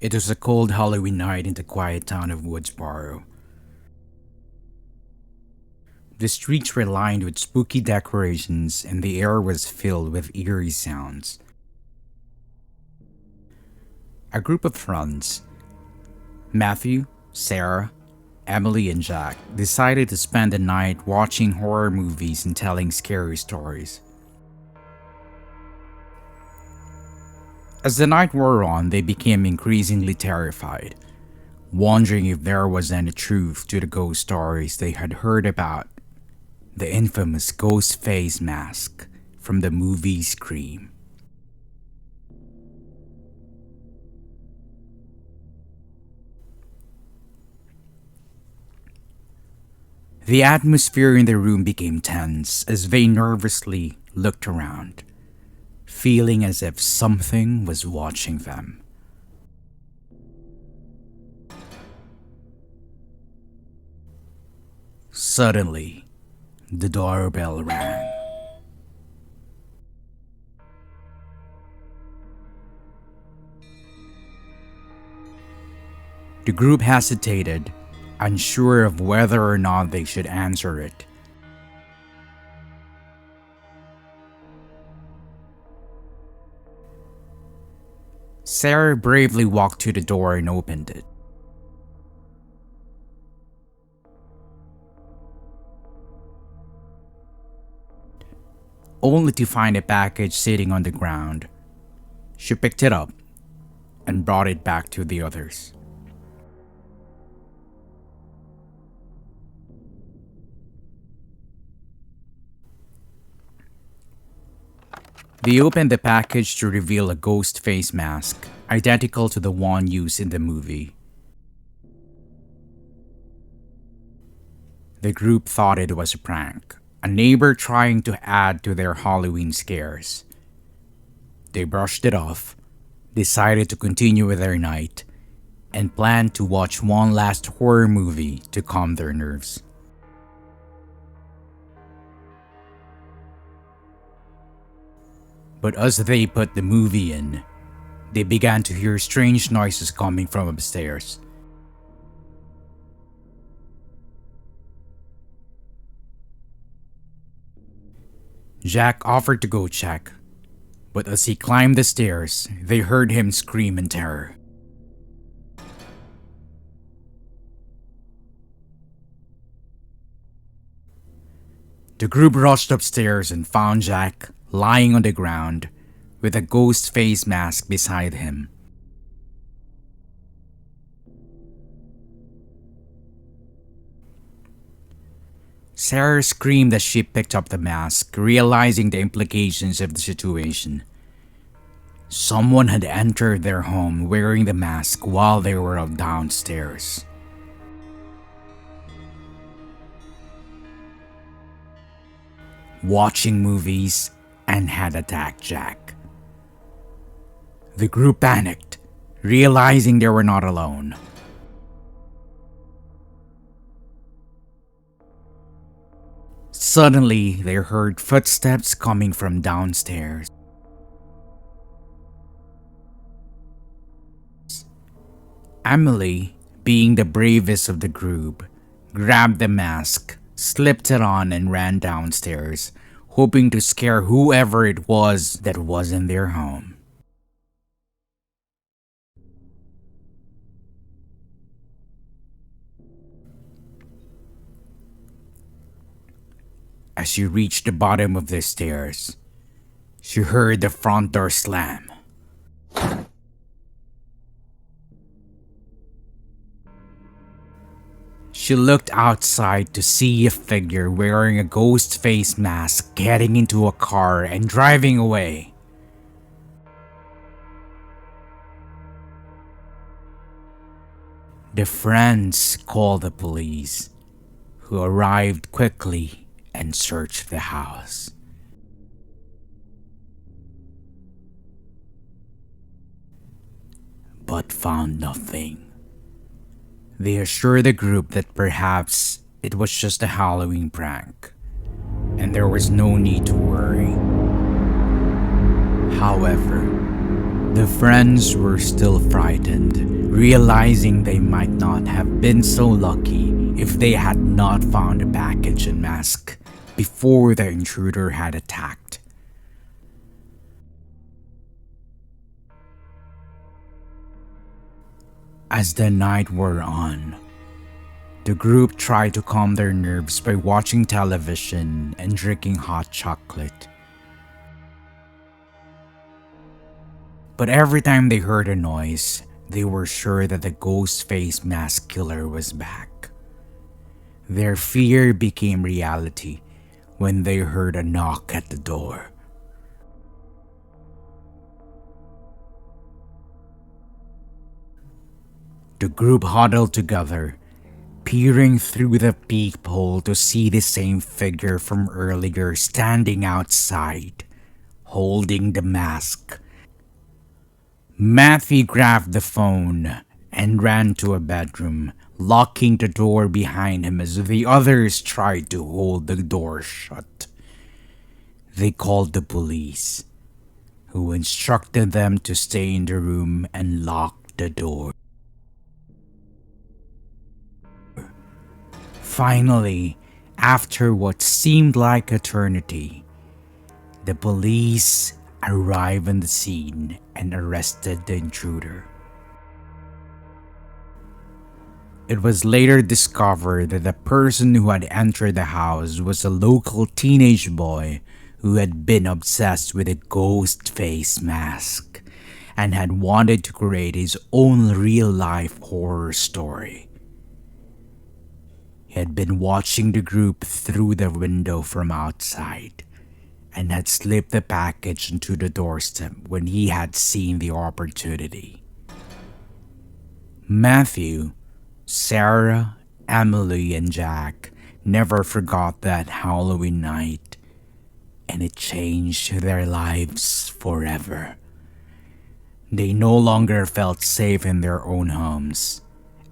It was a cold Halloween night in the quiet town of Woodsboro. The streets were lined with spooky decorations and the air was filled with eerie sounds. A group of friends, Matthew, Sarah, Emily, and Jack, decided to spend the night watching horror movies and telling scary stories. As the night wore on, they became increasingly terrified, wondering if there was any truth to the ghost stories they had heard about the infamous GhostFace mask from the movie Scream. The atmosphere in the room became tense as they nervously looked around, feeling as if something was watching them. Suddenly, the doorbell rang. The group hesitated, unsure of whether or not they should answer it. Sarah bravely walked to the door and opened it. Only to find a package sitting on the ground. She picked it up and brought it back to the others. They opened the package to reveal a ghost face mask, identical to the one used in the movie. The group thought it was a prank, a neighbor trying to add to their Halloween scares. They brushed it off, decided to continue with their night, and planned to watch one last horror movie to calm their nerves. But as they put the movie in, they began to hear strange noises coming from upstairs. Jack offered to go check, but as he climbed the stairs, they heard him scream in terror. The group rushed upstairs and found Jack lying on the ground with a ghost face mask beside him. Sarah screamed as she picked up the mask, realizing the implications of the situation. Someone had entered their home wearing the mask while they were up downstairs. Watching movies and had attacked Jack. The group panicked, realizing they were not alone. Suddenly, they heard footsteps coming from downstairs. Emily, being the bravest of the group, grabbed the mask, slipped it on, and ran downstairs, hoping to scare whoever it was that was in their home. As she reached the bottom of the stairs, she heard the front door slam. She looked outside to see a figure wearing a ghost face mask getting into a car and driving away. The friends called the police, who arrived quickly and searched the house. But found nothing. They assured the group that perhaps it was just a Halloween prank, and there was no need to worry. However, The friends were still frightened, realizing they might not have been so lucky if they had not found a package and mask before the intruder had attacked. As the night wore on, the group tried to calm their nerves by watching television and drinking hot chocolate. But every time they heard a noise, they were sure that the ghost face mask killer was back. Their fear became reality when they heard a knock at the door. The group huddled together, peering through the peephole to see the same figure from earlier standing outside, holding the mask. Matthew grabbed the phone and ran to a bedroom, locking the door behind him as the others tried to hold the door shut. They called the police, who instructed them to stay in the room and lock the door. Finally, after what seemed like eternity, the police arrived on the scene and arrested the intruder. It was later discovered that the person who had entered the house was a local teenage boy who had been obsessed with a ghost face mask and had wanted to create his own real-life horror story. He had been watching the group through the window from outside and had slipped the package onto the doorstep when he had seen the opportunity. Matthew, Sarah, Emily, and Jack never forgot that Halloween night, and it changed their lives forever. They no longer felt safe in their own homes,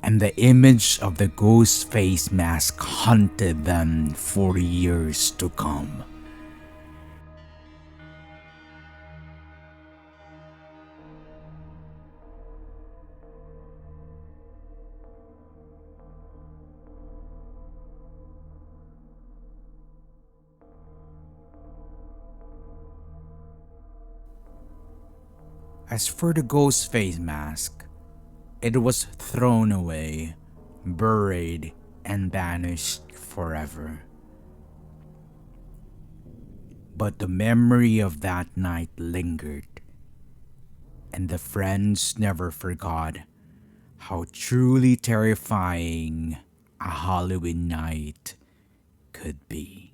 and the image of the ghost face mask haunted them for years to come. As for the ghost face mask, it was thrown away, buried, and vanished forever. But the memory of that night lingered, and the friends never forgot how truly terrifying a Halloween night could be.